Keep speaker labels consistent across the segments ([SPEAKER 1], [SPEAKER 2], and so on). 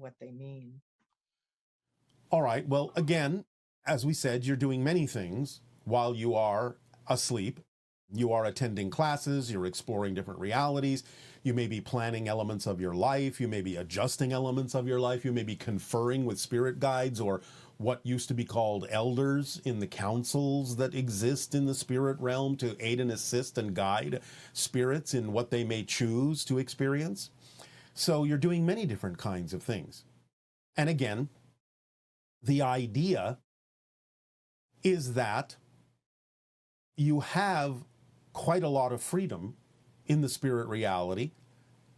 [SPEAKER 1] what they mean.
[SPEAKER 2] All right. Well, again, as we said, you're doing many things while you are asleep. You are attending classes, you're exploring different realities, you may be planning elements of your life, you may be adjusting elements of your life, you may be conferring with spirit guides or what used to be called elders in the councils that exist in the spirit realm to aid and assist and guide spirits in what they may choose to experience. So you're doing many different kinds of things. And again, the idea is that you have quite a lot of freedom in the spirit reality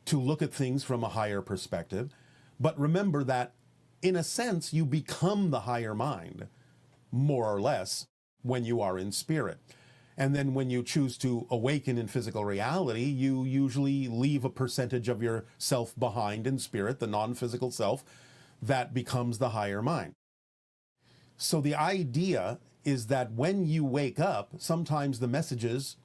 [SPEAKER 2] to look at things from a higher perspective. But remember that, in a sense, you become the higher mind, more or less, when you are in spirit. And then when you choose to awaken in physical reality, you usually leave a percentage of yourself behind in spirit, the non-physical self, that becomes the higher mind. So the idea is that when you wake up, sometimes the messages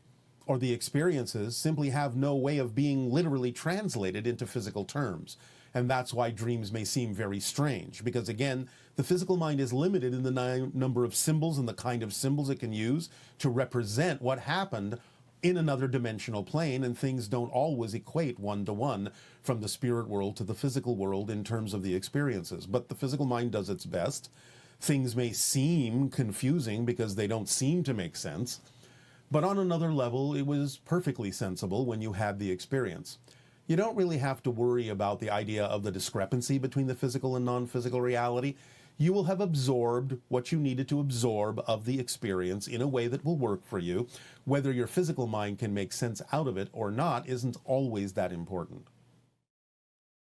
[SPEAKER 2] or the experiences simply have no way of being literally translated into physical terms. And that's why dreams may seem very strange, because again, the physical mind is limited in the number of symbols and the kind of symbols it can use to represent what happened in another dimensional plane, and things don't always equate one-to-one from the spirit world to the physical world in terms of the experiences. But the physical mind does its best. Things may seem confusing because they don't seem to make sense. But on another level, it was perfectly sensible when you had the experience. You don't really have to worry about the idea of the discrepancy between the physical and non-physical reality. You will have absorbed what you needed to absorb of the experience in a way that will work for you. Whether your physical mind can make sense out of it or not isn't always that important.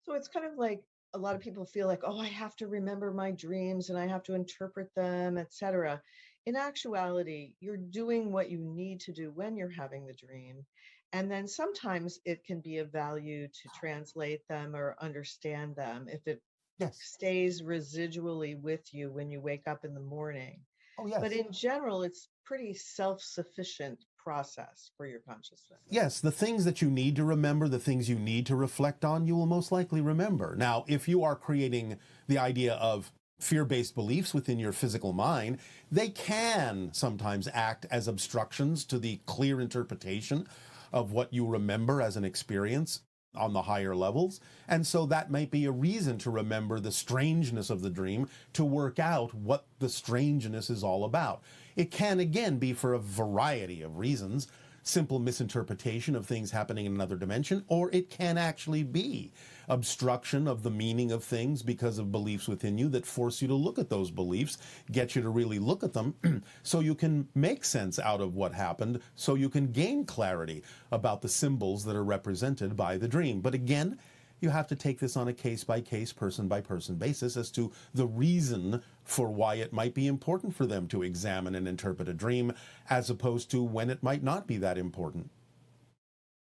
[SPEAKER 1] So it's kind of like a lot of people feel like, oh, I have to remember my dreams and I have to interpret them, etc. In actuality, you're doing what you need to do when you're having the dream. And then sometimes it can be of value to translate them or understand them if it
[SPEAKER 2] Yes.
[SPEAKER 1] stays residually with you when you wake up in the morning.
[SPEAKER 2] Oh,
[SPEAKER 1] But
[SPEAKER 2] yes.
[SPEAKER 1] in general, it's pretty self-sufficient process for your consciousness.
[SPEAKER 2] Yes, the things that you need to remember, the things you need to reflect on, you will most likely remember. Now, if you are creating the idea of fear-based beliefs within your physical mind, they can sometimes act as obstructions to the clear interpretation of what you remember as an experience on the higher levels. And so that might be a reason to remember the strangeness of the dream, to work out what the strangeness is all about. It can, again, be for a variety of reasons. Simple misinterpretation of things happening in another dimension, or it can actually be obstruction of the meaning of things because of beliefs within you that force you to look at those beliefs, get you to really look at them so you can make sense out of what happened, so you can gain clarity about the symbols that are represented by the dream. But again, you have to take this on a case-by-case, person-by-person basis as to the reason for why it might be important for them to examine and interpret a dream, as opposed to when it might not be that important.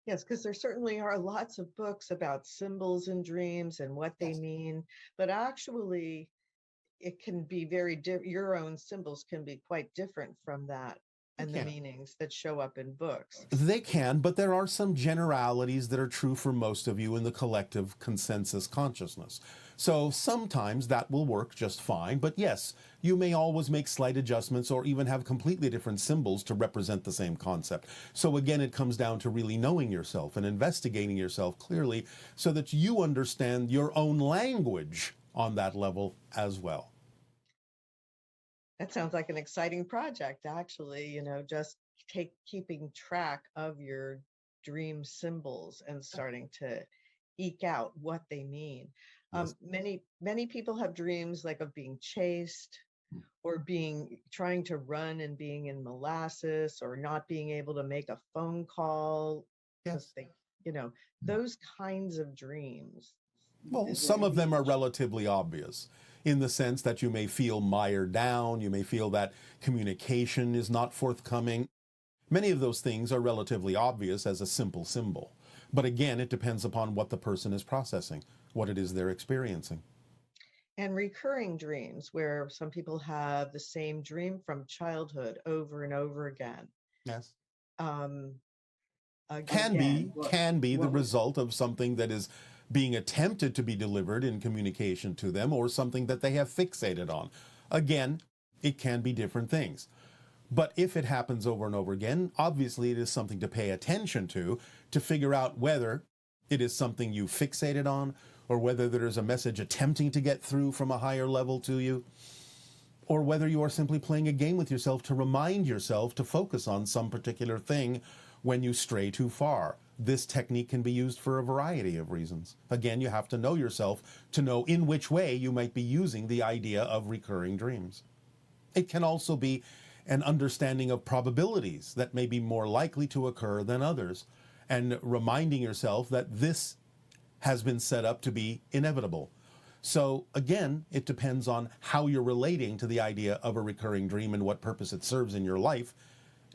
[SPEAKER 1] Yes, because there certainly are lots of books about symbols in dreams and what they
[SPEAKER 2] Yes.
[SPEAKER 1] mean, but actually it can be very different. Your own symbols can be quite different from that
[SPEAKER 2] They
[SPEAKER 1] and the
[SPEAKER 2] can.
[SPEAKER 1] meanings that show up in books.
[SPEAKER 2] They can, but there are some generalities that are true for most of you in the collective consensus consciousness. So sometimes that will work just fine, but yes, you may always make slight adjustments or even have completely different symbols to represent the same concept. So again, it comes down to really knowing yourself and investigating yourself clearly so that you understand your own language on that level as well.
[SPEAKER 1] That sounds like an exciting project, actually, just keeping track of your dream symbols and starting to eke out what they mean.
[SPEAKER 2] Yes.
[SPEAKER 1] Many people have dreams like of being chased or trying to run and being in molasses or not being able to make a phone call because
[SPEAKER 2] Yes.
[SPEAKER 1] those kinds of dreams.
[SPEAKER 2] Well, some of them are relatively obvious in the sense that you may feel mired down, you may feel that communication is not forthcoming. Many of those things are relatively obvious as a simple symbol. But again, it depends upon what the person is processing, what it is they're experiencing.
[SPEAKER 1] And recurring dreams, where some people have the same dream from childhood over and over again.
[SPEAKER 2] Yes.
[SPEAKER 1] Um,
[SPEAKER 2] Can
[SPEAKER 1] Again,
[SPEAKER 2] be the result of something that is being attempted to be delivered in communication to them, or something that they have fixated on. Again, it can be different things. But if it happens over and over again, obviously it is something to pay attention to figure out whether it is something you fixated on, or whether there is a message attempting to get through from a higher level to you, or whether you are simply playing a game with yourself to remind yourself to focus on some particular thing when you stray too far. This technique can be used for a variety of reasons. Again, you have to know yourself to know in which way you might be using the idea of recurring dreams. It can also be an understanding of probabilities that may be more likely to occur than others, and reminding yourself that this has been set up to be inevitable. So again, it depends on how you're relating to the idea of a recurring dream and what purpose it serves in your life,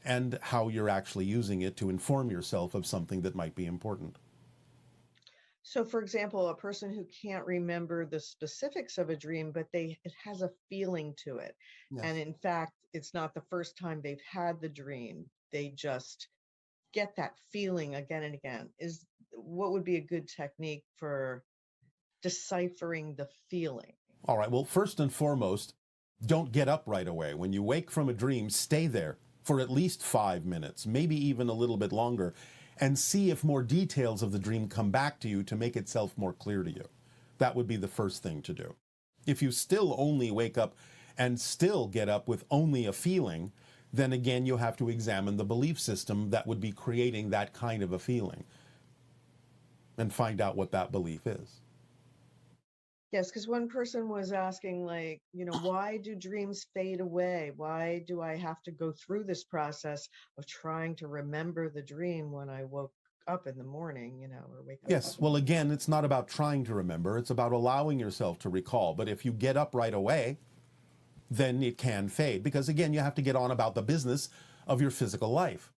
[SPEAKER 2] and how you're actually using it to inform yourself of something that might be important.
[SPEAKER 1] So, for example, a person who can't remember the specifics of a dream, but it has a feeling to it. And
[SPEAKER 2] Yes.
[SPEAKER 1] in fact, it's not the first time they've had the dream. They just get that feeling again and again. What would be a good technique for deciphering the feeling?
[SPEAKER 2] All right, well, first and foremost, don't get up right away. When you wake from a dream, stay there for at least 5 minutes, maybe even a little bit longer, and see if more details of the dream come back to you to make itself more clear to you. That would be the first thing to do. If you still only wake up and still get up with only a feeling, then again you have to examine the belief system that would be creating that kind of a feeling and find out what that belief is.
[SPEAKER 1] Yes, because one person was asking, like, why do dreams fade away? Why do I have to go through this process of trying to remember the dream when I woke up in the morning, or wake up?
[SPEAKER 2] Yes, well, again, it's not about trying to remember, it's about allowing yourself to recall. But if you get up right away, then it can fade, because again, you have to get on about the business of your physical life.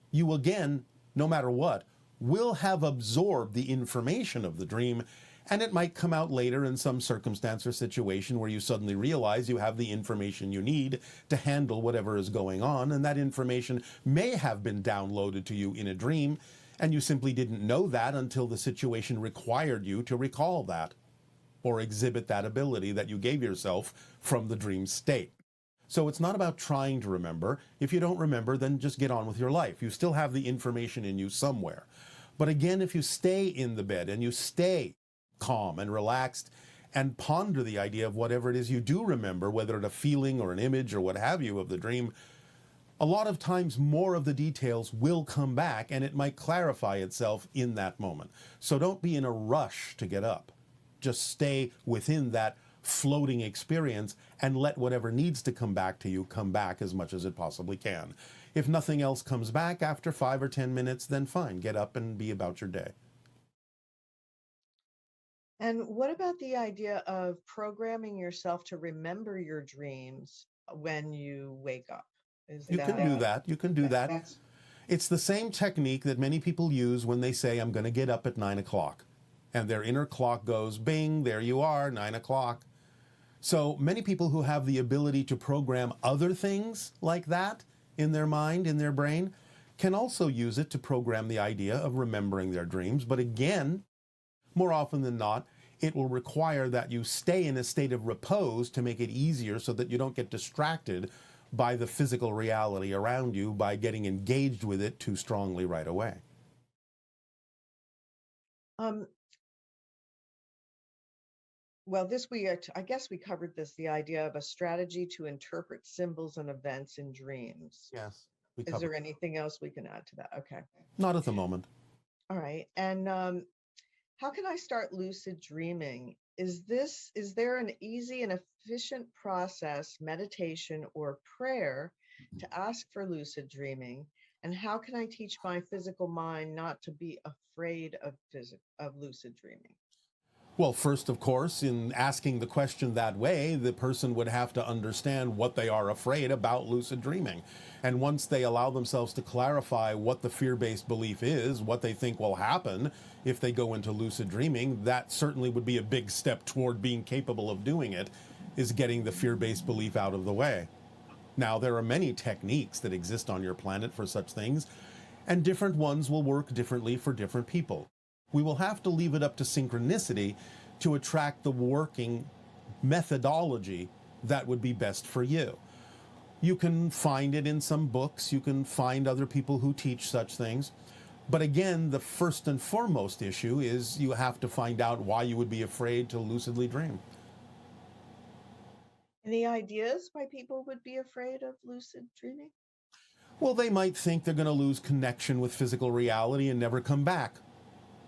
[SPEAKER 2] You again, no matter what, will have absorbed the information of the dream, and it might come out later in some circumstance or situation where you suddenly realize you have the information you need to handle whatever is going on, and that information may have been downloaded to you in a dream, and you simply didn't know that until the situation required you to recall that, or exhibit that ability that you gave yourself from the dream state. So it's not about trying to remember. If you don't remember, then just get on with your life. You still have the information in you somewhere. But again, if you stay in the bed and you stay calm and relaxed and ponder the idea of whatever it is you do remember, whether it's a feeling or an image or what have you of the dream, a lot of times more of the details will come back, and it might clarify itself in that moment. So don't be in a rush to get up. Just stay within that floating experience and let whatever needs to come back to you come back as much as it possibly can. If nothing else comes back after 5 or 10 minutes, then fine, get up and be about your day.
[SPEAKER 1] And what about the idea of programming yourself to remember your dreams when you wake up? Is
[SPEAKER 2] You can do that. You can do that.
[SPEAKER 1] That's
[SPEAKER 2] It's the same technique that many people use when they say, I'm going to get up at 9 o'clock. And their inner clock goes, bing, there you are, 9 o'clock. So many people who have the ability to program other things like that in their mind, in their brain, can also use it to program the idea of remembering their dreams. But again, more often than not, it will require that you stay in a state of repose to make it easier so that you don't get distracted by the physical reality around you by getting engaged with it too strongly right away.
[SPEAKER 1] um well, I guess we covered this, the idea of a strategy to interpret symbols and events in dreams.
[SPEAKER 2] Yes, we
[SPEAKER 1] Is
[SPEAKER 2] covered.
[SPEAKER 1] there anything else we can add to that? Okay.
[SPEAKER 2] Not at the moment.
[SPEAKER 1] All right. And how can I start lucid dreaming? Is there an easy and efficient process, meditation or prayer, to ask for lucid dreaming? And how can I teach my physical mind not to be afraid of lucid dreaming?
[SPEAKER 2] Well, first, of course, in asking the question that way, the person would have to understand what they are afraid about lucid dreaming. And once they allow themselves to clarify what the fear-based belief is, what they think will happen if they go into lucid dreaming, that certainly would be a big step toward being capable of doing it, is getting the fear-based belief out of the way. Now, there are many techniques that exist on your planet for such things, and different ones will work differently for different people. We will have to leave it up to synchronicity to attract the working methodology that would be best for you. You can find it in some books, you can find other people who teach such things. But again, the first and foremost issue is you have to find out why you would be afraid to lucidly dream.
[SPEAKER 1] Any ideas why people would be afraid of lucid dreaming?
[SPEAKER 2] Well, they might think they're going to lose connection with physical reality and never come back.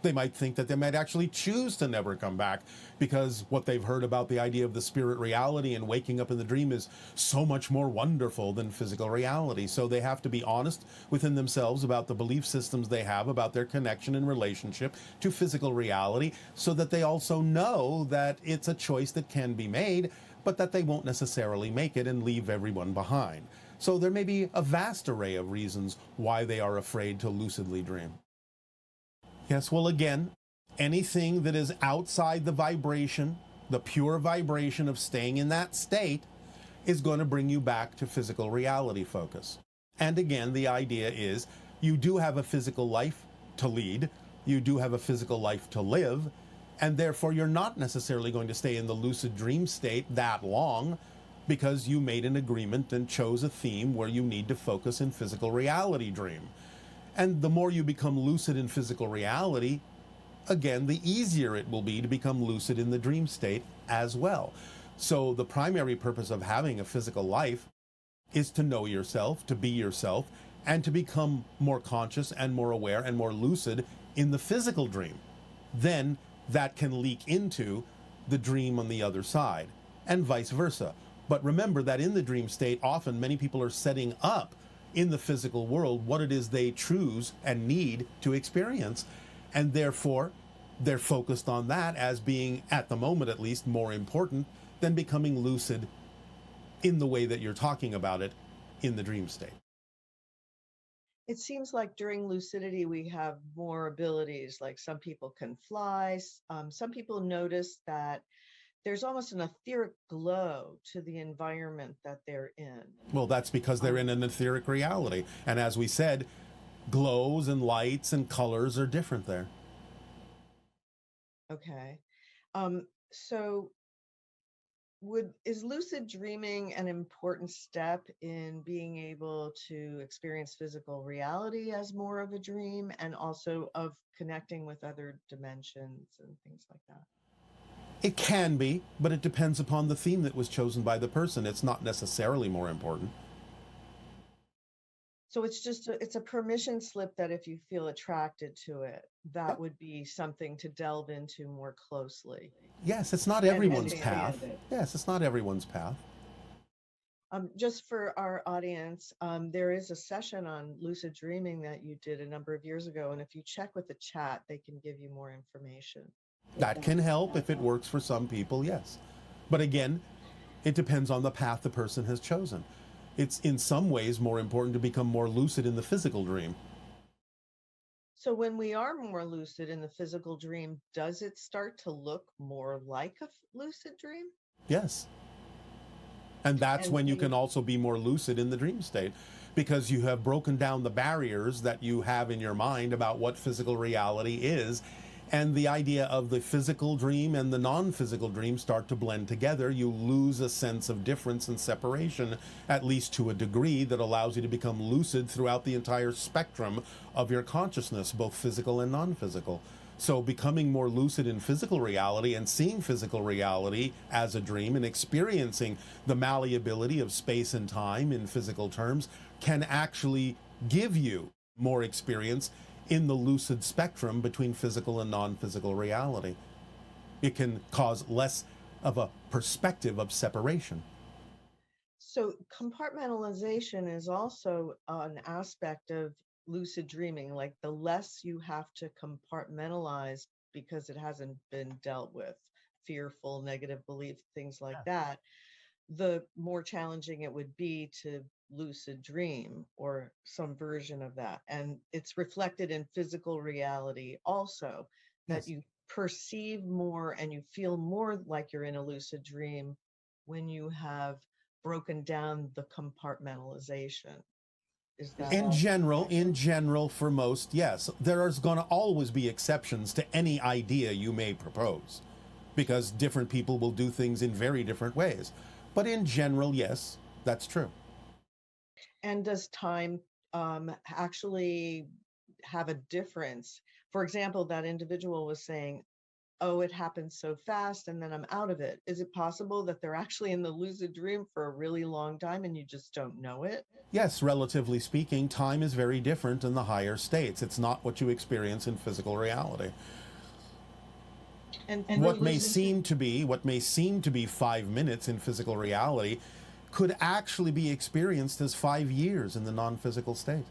[SPEAKER 2] They might think that they might actually choose to never come back because what they've heard about the idea of the spirit reality and waking up in the dream is so much more wonderful than physical reality. So they have to be honest within themselves about the belief systems they have about their connection and relationship to physical reality, so that they also know that it's a choice that can be made, but that they won't necessarily make it and leave everyone behind. So there may be a vast array of reasons why they are afraid to lucidly dream. Yes, well, again, anything that is outside the vibration, the pure vibration of staying in that state, is going to bring you back to physical reality focus. And again, the idea is you do have a physical life to lead, you do have a physical life to live, and therefore you're not necessarily going to stay in the lucid dream state that long because you made an agreement and chose a theme where you need to focus in physical reality dream. And the more you become lucid in physical reality, again, the easier it will be to become lucid in the dream state as well. So the primary purpose of having a physical life is to know yourself, to be yourself, and to become more conscious and more aware and more lucid in the physical dream. Then that can leak into the dream on the other side, and vice versa. But remember that in the dream state, often many people are setting up in the physical world what it is they choose and need to experience. And therefore, they're focused on that as being, at the moment at least, more important than becoming lucid in the way that you're talking about it in the dream state.
[SPEAKER 1] It seems like during lucidity, we have more abilities. Like some people can fly. Some people notice that there's almost an etheric glow to the environment that they're in.
[SPEAKER 2] Well, that's because they're in an etheric reality. And as we said, glows and lights and colors are different there.
[SPEAKER 1] Okay. So is lucid dreaming an important step in being able to experience physical reality as more of a dream, and also of connecting with other dimensions and things like that?
[SPEAKER 2] It can be, but it depends upon the theme that was chosen by the person. It's not necessarily more important.
[SPEAKER 1] So it's a permission slip that if you feel attracted to it, that would be something to delve into more closely
[SPEAKER 2] Yes, it's not
[SPEAKER 1] and
[SPEAKER 2] everyone's
[SPEAKER 1] understand
[SPEAKER 2] path.
[SPEAKER 1] it.
[SPEAKER 2] Yes, it's not everyone's path.
[SPEAKER 1] Just for our audience, there is a session on lucid dreaming that you did a number of years ago, and if you check with the chat, they can give you more information.
[SPEAKER 2] That can help if it works for some people, yes. But again, it depends on the path the person has chosen. It's in some ways more important to become more lucid in the physical dream.
[SPEAKER 1] So when we are more lucid in the physical dream, does it start to look more like a lucid dream?
[SPEAKER 2] Yes. And that's
[SPEAKER 1] And
[SPEAKER 2] when you can also be more lucid in the dream state, because you have broken down the barriers that you have in your mind about what physical reality is. And the idea of the physical dream and the non-physical dream start to blend together. You lose a sense of difference and separation, at least to a degree that allows you to become lucid throughout the entire spectrum of your consciousness, both physical and non-physical. So becoming more lucid in physical reality and seeing physical reality as a dream and experiencing the malleability of space and time in physical terms can actually give you more experience in the lucid spectrum between physical and non-physical reality. It can cause less of a perspective of separation.
[SPEAKER 1] so compartmentalization is also an aspect of lucid dreaming, like the less you have to compartmentalize because it hasn't been dealt with, fearful, negative belief, things like that, the more challenging it would be to lucid dream or some version of that. And it's reflected in physical reality also, that
[SPEAKER 2] Yes.
[SPEAKER 1] you perceive more and you feel more like you're in a lucid dream when you have broken down the compartmentalization. Is that
[SPEAKER 2] In
[SPEAKER 1] accurate?
[SPEAKER 2] general, for most, yes. There is going to always be exceptions to any idea you may propose because different people will do things in very different ways. But in general, yes, that's true.
[SPEAKER 1] And does time actually have a difference? For example, that individual was saying, oh, it happens so fast and then I'm out of it. Is it possible that they're actually in the lucid dream for a really long time and you just don't know it?
[SPEAKER 2] Yes, relatively speaking, time is very different in the higher states. It's not what you experience in physical reality.
[SPEAKER 1] And for
[SPEAKER 2] What may
[SPEAKER 1] lucid,
[SPEAKER 2] seem to be 5 minutes in physical reality could actually be experienced as 5 years in the non-physical state.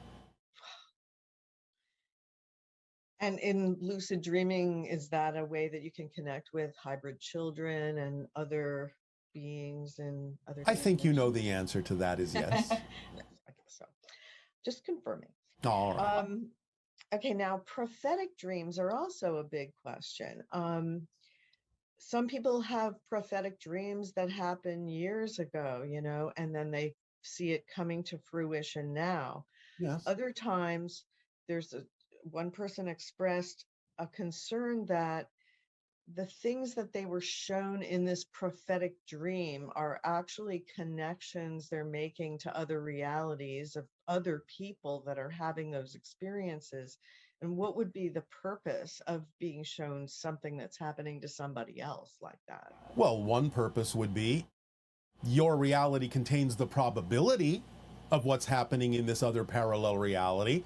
[SPEAKER 1] and in lucid dreaming, is that a way that you can connect with hybrid children and other beings in other
[SPEAKER 2] I think you know
[SPEAKER 1] dimensions?
[SPEAKER 2] the answer to that is yes.
[SPEAKER 1] Yes, I guess so. Just confirming.
[SPEAKER 2] All right.
[SPEAKER 1] Um, okay, now prophetic dreams are also a big question. Some people have prophetic dreams that happen years ago, and then they see it coming to fruition now.
[SPEAKER 2] Yes.
[SPEAKER 1] Other times, one person expressed a concern that the things that they were shown in this prophetic dream are actually connections they're making to other realities of other people that are having those experiences. And what would be the purpose of being shown something that's happening to somebody else like that?
[SPEAKER 2] Well, one purpose would be your reality contains the probability of what's happening in this other parallel reality,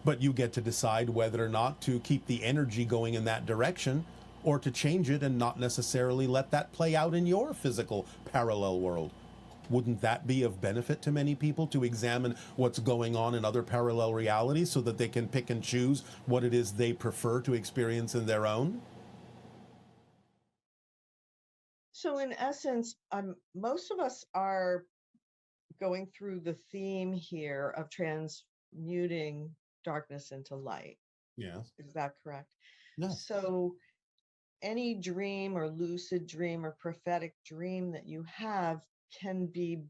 [SPEAKER 2] but you get to decide whether or not to keep the energy going in that direction or to change it and not necessarily let that play out in your physical parallel world. Wouldn't that be of benefit to many people to examine what's going on in other parallel realities so that they can pick and choose what it is they prefer to experience in their own?
[SPEAKER 1] So, in essence, most of us are going through the theme here of transmuting darkness into light.
[SPEAKER 2] Yes.
[SPEAKER 1] Is that correct?
[SPEAKER 2] Yes.
[SPEAKER 1] So, any dream or lucid dream or prophetic dream that you have can be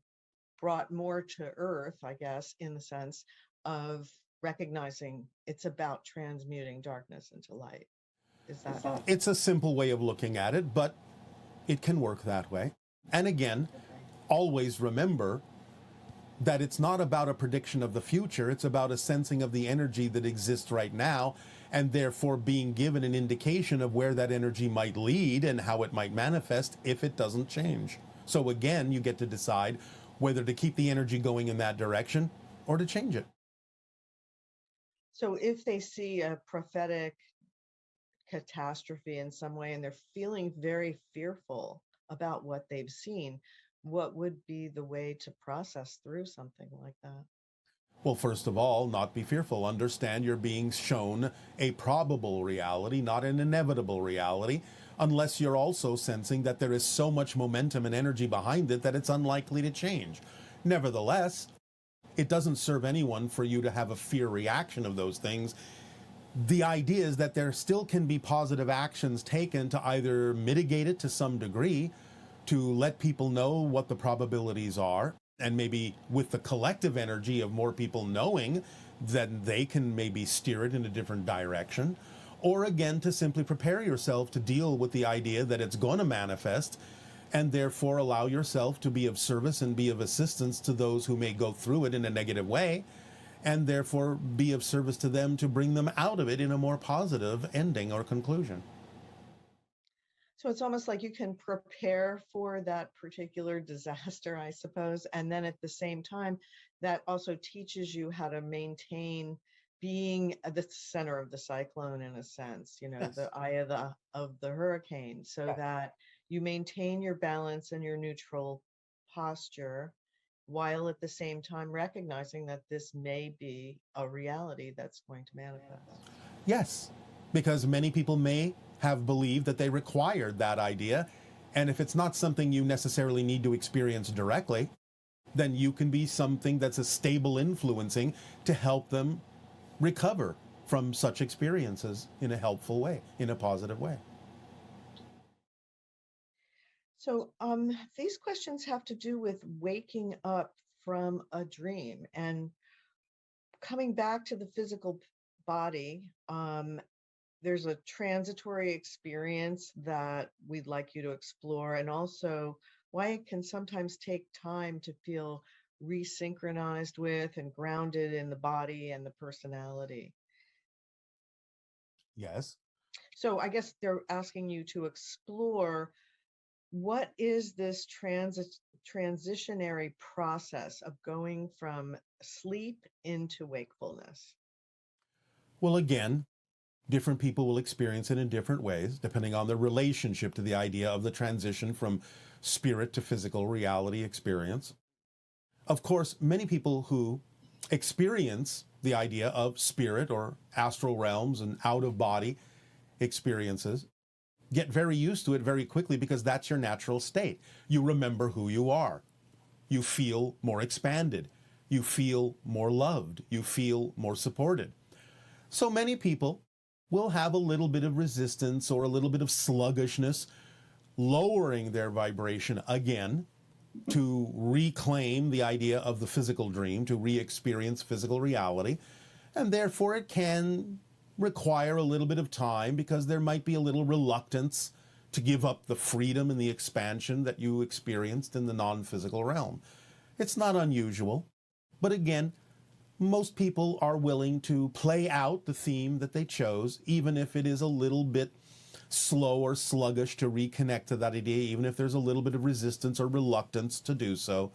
[SPEAKER 1] brought more to earth, I guess, in the sense of recognizing it's about transmuting darkness into light. Is that?
[SPEAKER 2] It's a simple way of looking at it, but it can work that way. And again, always remember that it's not about a prediction of the future, it's about a sensing of the energy that exists right now, and therefore being given an indication of where that energy might lead and how it might manifest if it doesn't change. So again, you get to decide whether to keep the energy going in that direction or to change it.
[SPEAKER 1] So, if they see a prophetic catastrophe in some way and they're feeling very fearful about what they've seen, what would be the way to process through something like that?
[SPEAKER 2] Well, first of all, not be fearful. Understand you're being shown a probable reality, not an inevitable reality, unless you're also sensing that there is so much momentum and energy behind it that it's unlikely to change. Nevertheless, it doesn't serve anyone for you to have a fear reaction of those things. The idea is that there still can be positive actions taken to either mitigate it to some degree, to let people know what the probabilities are, and maybe with the collective energy of more people knowing, then they can maybe steer it in a different direction. Or again, to simply prepare yourself to deal with the idea that it's going to manifest, and therefore allow yourself to be of service and be of assistance to those who may go through it in a negative way, and therefore be of service to them to bring them out of it in a more positive ending or conclusion.
[SPEAKER 1] So it's almost like you can prepare for that particular disaster, I suppose. And then at the same time, that also teaches you how to maintain being at the center of the cyclone in a sense,
[SPEAKER 2] Yes.
[SPEAKER 1] the eye of the hurricane, so that you maintain your balance and your neutral posture while at the same time recognizing that this may be a reality that's going to manifest.
[SPEAKER 2] Yes, because many people may have believed that they required that idea. And if it's not something you necessarily need to experience directly, then you can be something that's a stable influencing to help them recover from such experiences in a helpful way, in a positive way.
[SPEAKER 1] So, these questions have to do with waking up from a dream. And coming back to the physical body, there's a transitory experience that we'd like you to explore, and also why it can sometimes take time to feel resynchronized with and grounded in the body and the personality.
[SPEAKER 2] Yes.
[SPEAKER 1] So I guess they're asking you to explore what is this transitionary process of going from sleep into wakefulness?
[SPEAKER 2] Well, again, different people will experience it in different ways, depending on their relationship to the idea of the transition from spirit to physical reality experience. Of course, many people who experience the idea of spirit or astral realms and out of body experiences get very used to it very quickly because that's your natural state. You remember who you are. You feel more expanded. You feel more loved. You feel more supported. So many people will have a little bit of resistance or a little bit of sluggishness, lowering their vibration again to reclaim the idea of the physical dream, to re-experience physical reality. And therefore it can require a little bit of time because there might be a little reluctance to give up the freedom and the expansion that you experienced in the non-physical realm. It's not unusual, but again, most people are willing to play out the theme that they chose, even if it is a little bit slow or sluggish to reconnect to that idea, even if there's a little bit of resistance or reluctance to do so.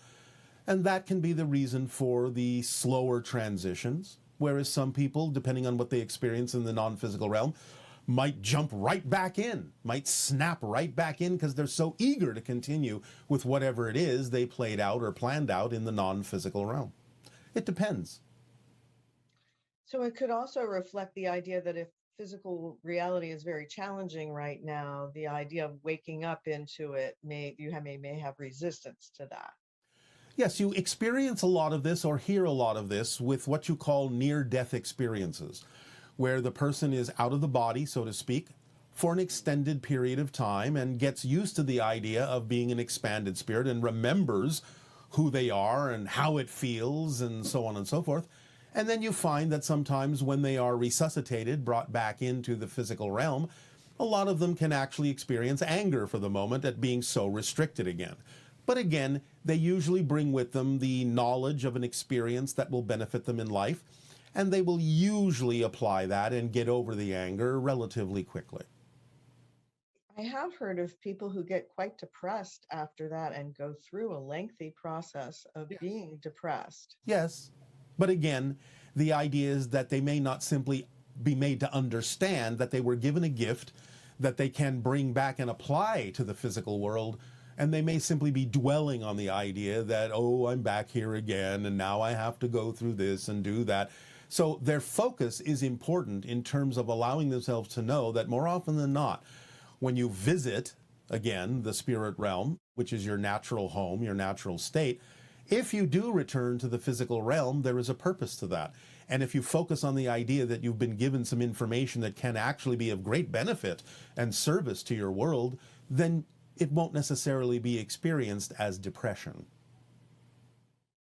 [SPEAKER 2] And that can be the reason for the slower transitions, whereas some people, depending on what they experience in the non-physical realm, might jump right back in, might snap right back in because they're so eager to continue with whatever it is they played out or planned out in the non-physical realm. It depends.
[SPEAKER 1] So it could also reflect the idea that if physical reality is very challenging right now, the idea of waking up into it may have resistance to that.
[SPEAKER 2] Yes, you experience a lot of this or hear a lot of this with what you call near-death experiences, where the person is out of the body, so to speak, for an extended period of time and gets used to the idea of being an expanded spirit and remembers who they are and how it feels and so on and so forth. And then you find that sometimes when they are resuscitated, brought back into the physical realm, a lot of them can actually experience anger for the moment at being so restricted again. But again, they usually bring with them the knowledge of an experience that will benefit them in life, and they will usually apply that and get over the anger relatively quickly.
[SPEAKER 1] I have heard of people who get quite depressed after that and go through a lengthy process of being depressed.
[SPEAKER 2] Yes, but again, the idea is that they may not simply be made to understand that they were given a gift that they can bring back and apply to the physical world, and they may simply be dwelling on the idea that, oh, I'm back here again, and now I have to go through this and do that. So their focus is important in terms of allowing themselves to know that more often than not, when you visit, again, the spirit realm, which is your natural home, your natural state, if you do return to the physical realm, there is a purpose to that. And if you focus on the idea that you've been given some information that can actually be of great benefit and service to your world, then it won't necessarily be experienced as depression.